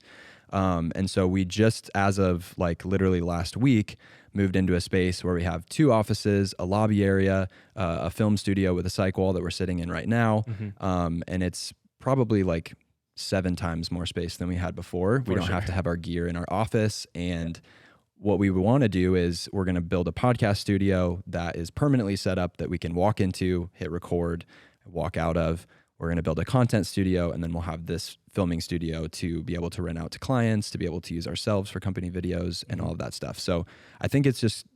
And so we just, as of like literally last week, moved into a space where we have 2 offices, a lobby area, a film studio with a cyc wall that we're sitting in right now. And it's probably like 7 times more space than we had before. We don't have to have our gear in our office. And what we want to do is we're going to build a podcast studio that is permanently set up that we can walk into, hit record, walk out of. We're going to build a content studio, and then we'll have this filming studio to be able to rent out to clients, to be able to use ourselves for company videos and all of that stuff. So I think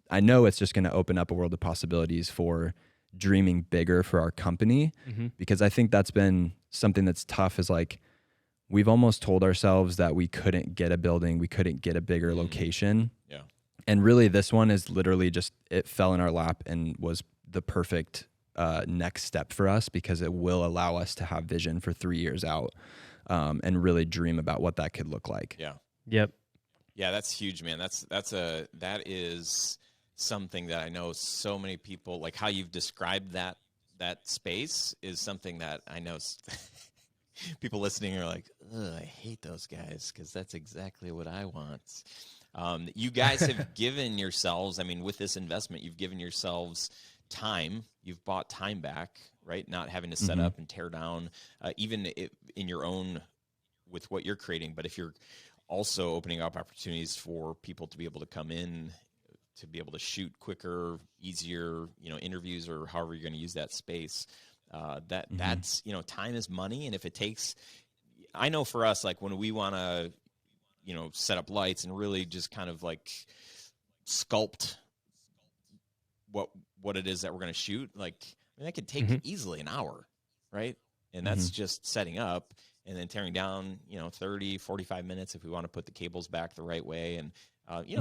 I know it's just going to open up a world of possibilities for dreaming bigger for our company, because I think that's been something that's tough is like, we've almost told ourselves that we couldn't get a building, we couldn't get a bigger location. And really this one is literally just, it fell in our lap and was the perfect next step for us, because it will allow us to have vision for 3 years out and really dream about what that could look like. Yeah, that's huge, man. That is something that I know so many people, like how you've described that space is something that I know people listening are like, ugh, I hate those guys, because that's exactly what I want. You guys have given yourselves, I mean, with this investment, you've given yourselves time. You've bought time back, right? Not having to set up and tear down, even in your own, with what you're creating. But if you're also opening up opportunities for people to be able to come in, to be able to shoot quicker, easier, interviews, or however you're going to use that space. That's, time is money. And if it takes, I know for us, like when we want to, set up lights and really just kind of like sculpt what it is that we're going to shoot, like, I mean, that could take easily an hour, right? And that's just setting up and then tearing down, 30, 45 minutes if we want to put the cables back the right way. And,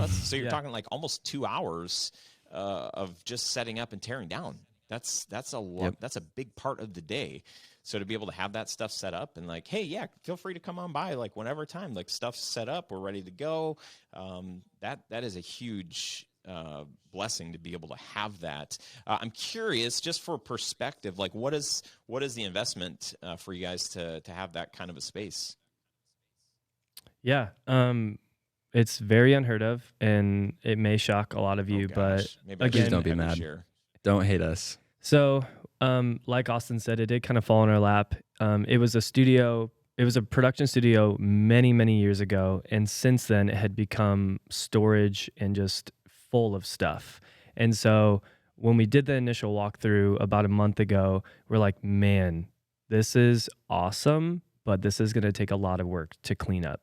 so you're talking like almost 2 hours of just setting up and tearing down. That's a lot. That's a big part of the day. So to be able to have that stuff set up and like, hey, feel free to come on by, like whenever time, like stuff's set up, we're ready to go. That is a huge blessing to be able to have that. I'm curious, just for perspective, like what is the investment for you guys to have that kind of a space? It's very unheard of, and it may shock a lot of you, but again, please don't be mad. Don't hate us. So, like Austin said, it did kind of fall in our lap. It was a production studio many, many years ago. And since then it had become storage and just full of stuff. And so when we did the initial walkthrough about a month ago, we're like, man, this is awesome, but this is going to take a lot of work to clean up.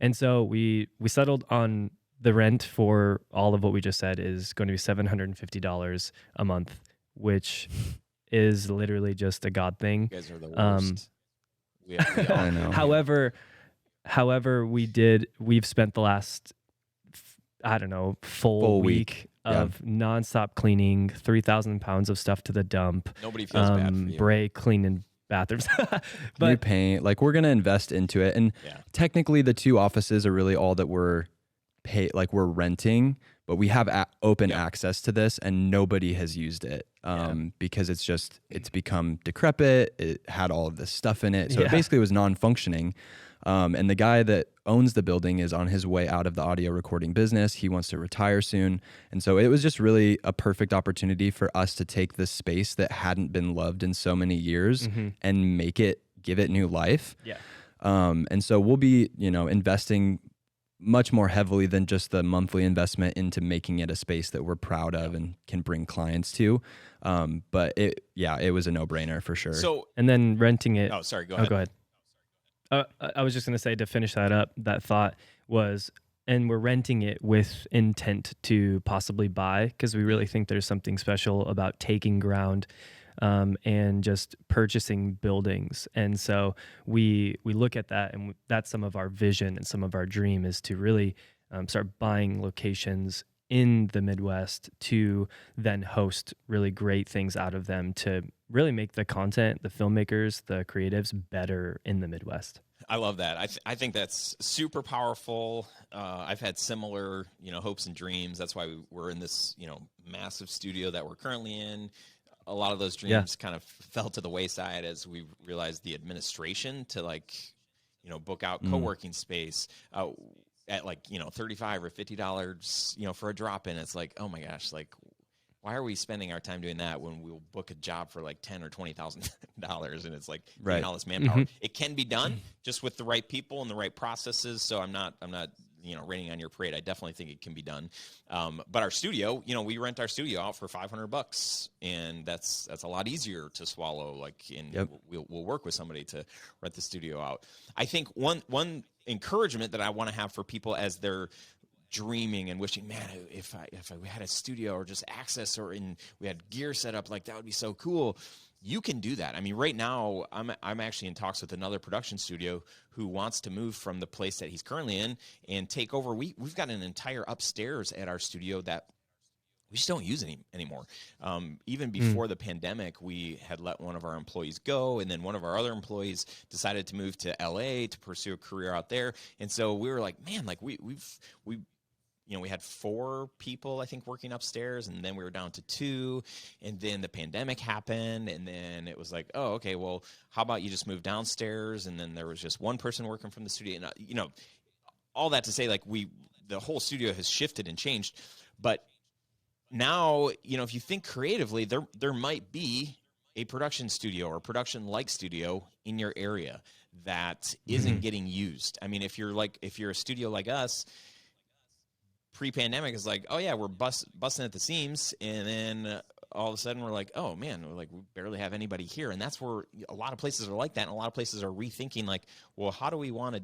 And so we settled on the rent for all of what we just said is going to be $750 a month, which is literally just a God thing. You guys are the worst. I know. However, we've spent the last, full week of nonstop cleaning, 3,000 pounds of stuff to the dump. Nobody feels bad for you. Bray cleaning bathrooms. But new paint, like we're going to invest into it. And technically the 2 offices are really all that we're renting, but we have open access to this and nobody has used it because it's become decrepit. It had all of this stuff in it. So it basically was non-functioning. And the guy that owns the building is on his way out of the audio recording business. He wants to retire soon. And so it was just really a perfect opportunity for us to take this space that hadn't been loved in so many years and give it new life. Yeah. And so we'll be, investing much more heavily than just the monthly investment into making it a space that we're proud of and can bring clients to. But it was a no-brainer for sure. So, and then renting it. Oh, sorry. Go ahead. Go ahead. I was just going to say, to finish that thought was, and we're renting it with intent to possibly buy, because we really think there's something special about taking ground and just purchasing buildings. And so we look at that, and that's some of our vision and some of our dream is to really start buying locations in the Midwest to then host really great things out of them to really make the content, the filmmakers, the creatives better in the Midwest. I love that. I think that's super powerful. I've had similar, hopes and dreams. That's why we're in this, massive studio that we're currently in. A lot of those dreams kind of fell to the wayside as we realized the administration to book out co-working space at $35 or $50, for a drop-in. It's like, oh my gosh, why are we spending our time doing that when we'll book a job for $10,000 or $20,000 and it's getting all this manpower? It can be done just with the right people and the right processes. So I'm not raining on your parade. I definitely think it can be done. But our studio, we rent our studio out for $500, and that's a lot easier to swallow. We'll work with somebody to rent the studio out. I think one encouragement that I want to have for people as they're dreaming and wishing, man, if we had a studio or just access we had gear set up, that would be so cool. You can do that. I mean, right now, I'm actually in talks with another production studio who wants to move from the place that he's currently in and take over. We've got an entire upstairs at our studio that we just don't use anymore. Even before the pandemic, we had let one of our employees go, and then one of our other employees decided to move to LA to pursue a career out there. And so we were like, man, we had 4 people, I think, working upstairs, and then we were down to 2, and then the pandemic happened, and then it was like, oh, okay, well, how about you just move downstairs? And then there was just one person working from the studio, and all that to say, the whole studio has shifted and changed. But now, if you think creatively, there might be a production studio or production-like studio in your area that isn't getting used. I mean, if you're a studio like us, pre-pandemic is oh yeah, we're busting at the seams, and then all of a sudden we're like, oh man, we barely have anybody here. And that's where a lot of places are like that, and a lot of places are rethinking well, how do we want to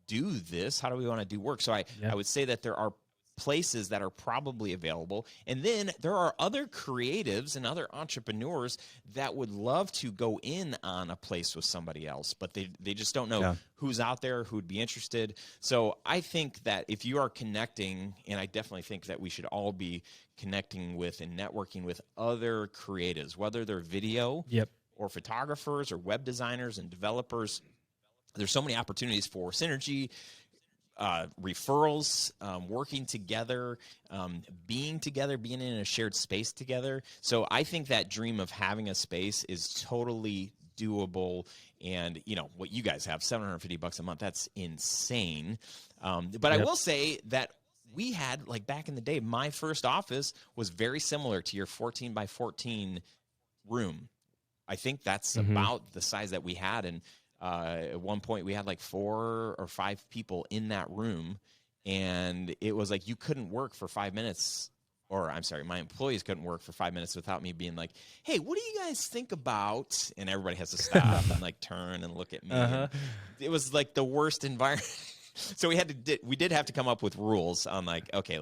do this? How do we want to do work? So I would say that there are places that are probably available, and then there are other creatives and other entrepreneurs that would love to go in on a place with somebody else, but they just don't know who's out there who would be interested. So I think that if you are connecting, and I definitely think that we should all be connecting with and networking with other creatives, whether they're video or photographers or web designers and developers. There's so many opportunities for synergy, referrals, working together, being in a shared space together. So I think that dream of having a space is totally doable. And what you guys have, $750 a month, that's insane. But I will say that we had, back in the day, my first office was very similar to your 14 by 14 room. I think that's about the size that we had. And at one point we had 4 or 5 people in that room, and it was you couldn't work for 5 minutes, or I'm sorry, my employees couldn't work for 5 minutes without me being hey, what do you guys think about? And everybody has to stop and turn and look at me. It was the worst environment. So we did have to come up with rules on okay,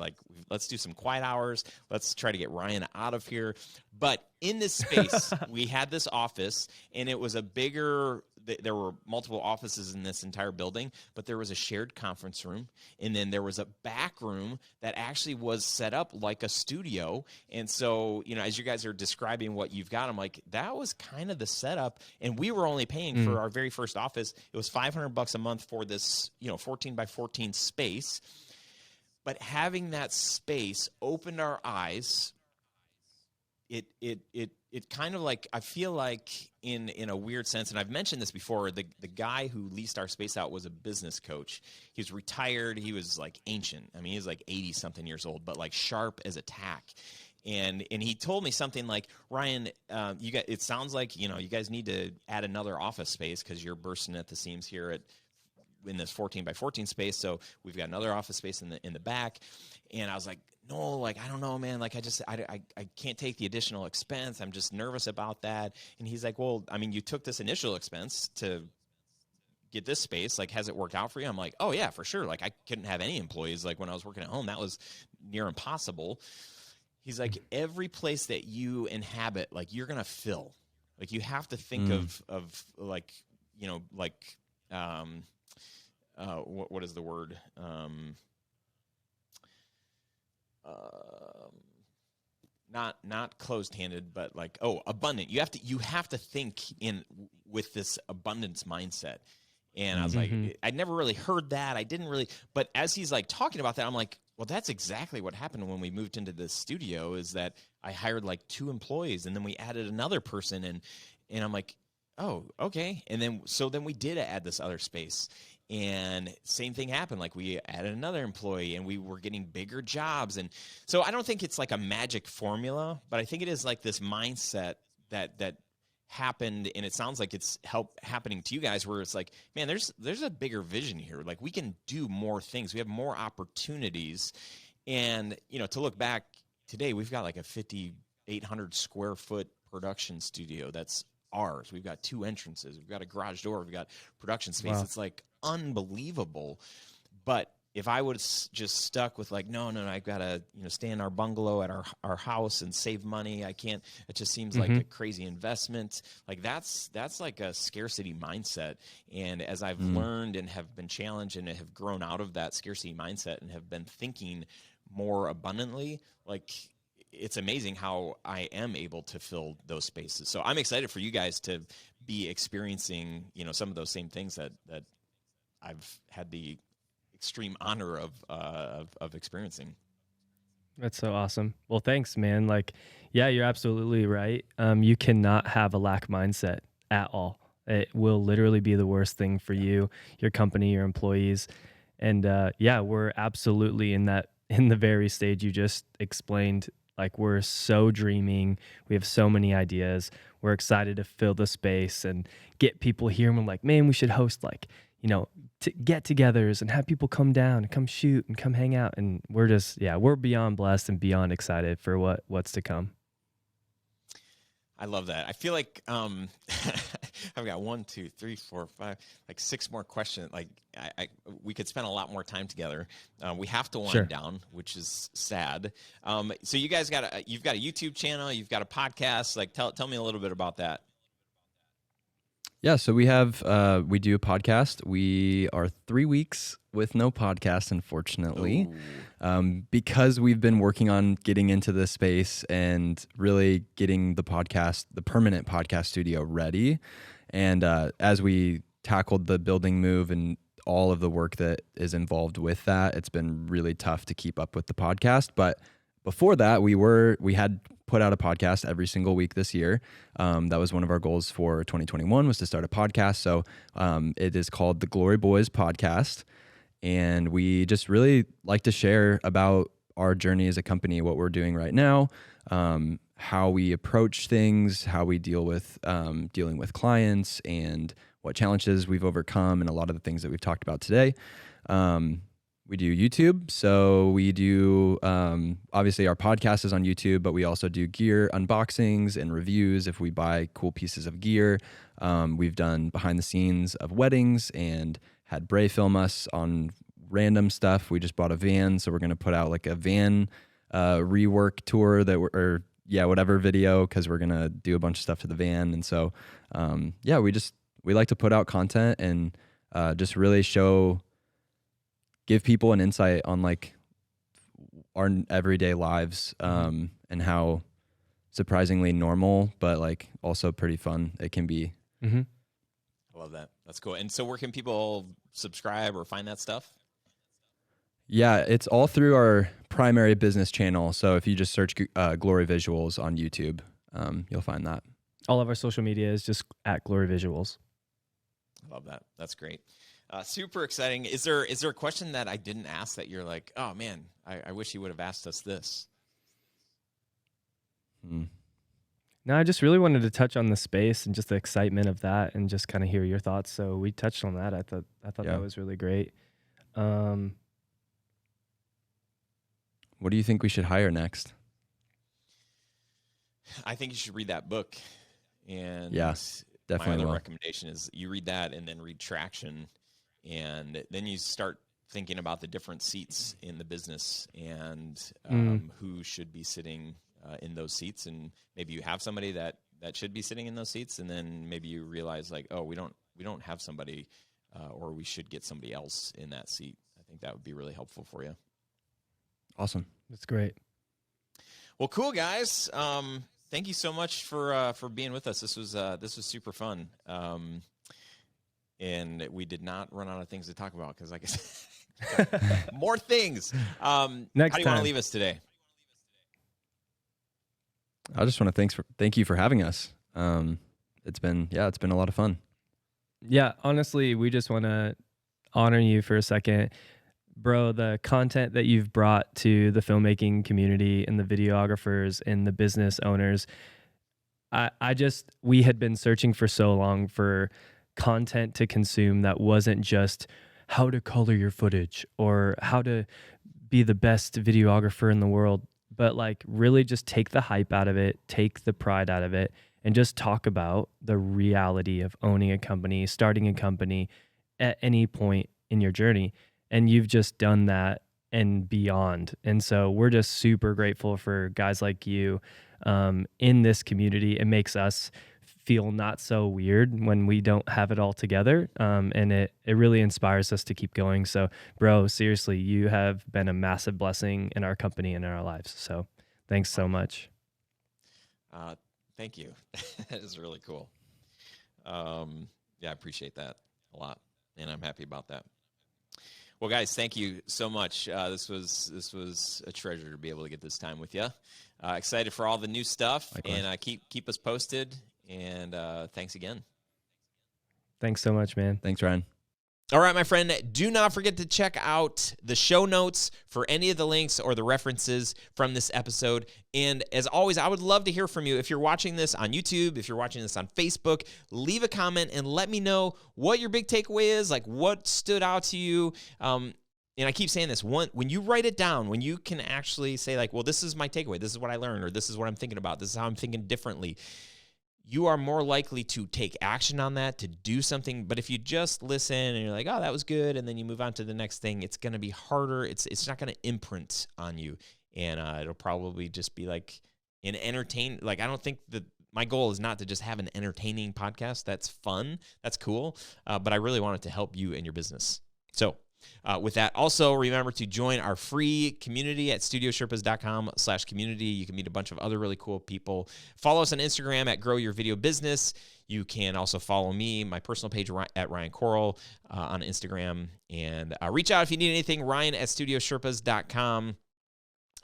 let's do some quiet hours. Let's try to get Ryan out of here. But in this space, we had this office, and it was there were multiple offices in this entire building, but there was a shared conference room, and then there was a back room that actually was set up like a studio. And so, as you guys are describing what you've got, I'm that was kind of the setup. And we were only paying for our very first office. It was $500 a month for this, 14 by 14 space. But having that space opened our eyes it kind of like, I feel like in a weird sense, and I've mentioned this before, the guy who leased our space out was a business coach. He was retired. He was like ancient. I mean, he was like 80 something years old, but like sharp as a tack. And he told me something like, Ryan, it sounds like, you guys need to add another office space because you're bursting at the seams here in this 14 by 14 space. So we've got another office space in the back. And I was like, no, like, I don't know, man. Like, I can't take the additional expense. I'm just nervous about that. And he's like, well, I mean, you took this initial expense to get this space. Like, has it worked out for you? I'm like, oh yeah, for sure. Like, I couldn't have any employees. Like, when I was working at home, that was near impossible. He's like, every place that you inhabit, like, you're going to fill. Like, you have to think of like, what is the word? Not closed-handed, but like, abundant. You have to think with this abundance mindset. And I was like, I'd never really heard that. I didn't really, but as he's like talking about that, I'm like, well, that's exactly what happened when we moved into this studio, is that I hired like 2 employees and then we added another person, and I'm like, oh, okay. And then we did add this other space, and same thing happened. Like, we added another employee and we were getting bigger jobs. And so I don't think it's like a magic formula, but I think it is like this mindset that happened, and it sounds like it's happening to you guys, where it's like, man, there's a bigger vision here. Like, we can do more things. We have more opportunities. And, to look back today, we've got like a 5,800 square foot production studio that's ours. We've got 2 entrances. We've got a garage door. We've got production space. Wow. It's like unbelievable. But if I would have just stuck with like, no, I've got to, stay in our bungalow at our house and save money. I can't, it just seems like a crazy investment. Like, that's like a scarcity mindset. And as I've learned and have been challenged and have grown out of that scarcity mindset and have been thinking more abundantly, like, it's amazing how I am able to fill those spaces. So I'm excited for you guys to be experiencing, some of those same things that I've had the extreme honor of experiencing. That's so awesome. Well, thanks, man. Like, yeah, you're absolutely right. You cannot have a lack mindset at all. It will literally be the worst thing for you, your company, your employees. And yeah, we're absolutely in the very stage you just explained. Like, we're so dreaming. We have so many ideas. We're excited to fill the space and get people here. And we're like, man, we should host like, get-togethers and have people come down and come shoot and come hang out. And we're beyond blessed and beyond excited for what's to come. I love that. I feel like I've got 1, 2, 3, 4, 5, like 6 more questions. Like, we could spend a lot more time together. We have to wind down, which is sad. So you guys you've got a YouTube channel, you've got a podcast. Like, tell me a little bit about that. Yeah, so we do a podcast. We are 3 weeks with no podcast, unfortunately, because we've been working on getting into this space and really getting the permanent podcast studio ready. And as we tackled the building move and all of the work that is involved with that, it's been really tough to keep up with the podcast. But before that, we had put out a podcast every single week this year. That was one of our goals for 2021, was to start a podcast. So it is called the Glory Boys Podcast. And we just really like to share about our journey as a company, what we're doing right now, how we approach things, how we deal with dealing with clients, and what challenges we've overcome, and a lot of the things that we've talked about today. We do YouTube. So we do, obviously our podcast is on YouTube, but we also do gear unboxings and reviews if we buy cool pieces of gear. We've done behind the scenes of weddings and had Bray film us on random stuff. We just bought a van, so we're going to put out like a van rework tour whatever video, because we're going to do a bunch of stuff to the van. And so, we like to put out content and just really give people an insight on like our everyday lives, and how surprisingly normal, but like also pretty fun it can be. Mm-hmm. I love that. That's cool. And so where can people subscribe or find that stuff? Yeah, it's all through our primary business channel. So if you just search Glory Visuals on YouTube, you'll find that. All of our social media is just at Glory Visuals. I love that. That's great. Super exciting. Is there a question that I didn't ask that you're like, oh man, I wish he would have asked us this? No, I just really wanted to touch on the space and just the excitement of that and just kind of hear your thoughts. So we touched on that. I thought Yeah. that was really great. What do you think we should hire next? I think you should read that book. And Yeah, definitely my other will. recommendation is you read that and then read Traction. And then you start thinking about the different seats in the business and who should be sitting in those seats. And maybe you have somebody that should be sitting in those seats. And then maybe you realize like, oh, we don't have somebody or we should get somebody else in that seat. I think that would be really helpful for you. Awesome. That's great. Well, cool guys. Thank you so much for being with us. This was super fun. And we did not run out of things to talk about because, like I said, more things. Next how do you want time. to leave us today? I just want to thank you for having us. It's been a lot of fun. Yeah, honestly, we just want to honor you for a second. Bro, the content that you've brought to the filmmaking community and the videographers and the business owners, we had been searching for so long for content to consume that wasn't just how to color your footage or how to be the best videographer in the world, but like really just take the hype out of it, take the pride out of it, and just talk about the reality of owning a company, starting a company at any point in your journey. And you've just done that and beyond. And so we're just super grateful for guys like you in this community. It makes us feel not so weird when we don't have it all together. And it really inspires us to keep going. So, bro, seriously, you have been a massive blessing in our company and in our lives. So thanks so much. Thank you. That is really cool. Yeah, I appreciate that a lot. And I'm happy about that. Well, guys, thank you so much. This was a treasure to be able to get this time with you. Excited for all the new stuff. Likewise. And keep us posted. And thanks again. Thanks so much, man. Thanks, Ryan. All right, my friend, do not forget to check out the show notes for any of the links or the references from this episode. And as always, I would love to hear from you. If you're watching this on YouTube, if you're watching this on Facebook, leave a comment and let me know what your big takeaway is, like what stood out to you. And I keep saying this, when you write it down, when you can actually say like, well, this is my takeaway, this is what I learned, or this is what I'm thinking about, this is how I'm thinking differently, you are more likely to take action on that, to do something. But if you just listen and you're like, oh, that was good, and then you move on to the next thing, it's going to be harder. It's not going to imprint on you. And it'll probably just be like an entertain. Like, I don't think that my goal is not to just have an entertaining podcast. That's fun. That's cool. But I really want it to help you in your business. So with that, also remember to join our free community at studiosherpas.com/community. You can meet a bunch of other really cool people. Follow us on Instagram at Grow Your Video Business. You can also follow me, my personal page at Ryan Coral on Instagram. And reach out if you need anything, Ryan at studiosherpas.com.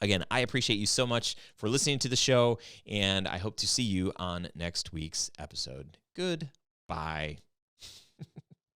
Again, I appreciate you so much for listening to the show, and I hope to see you on next week's episode. Goodbye.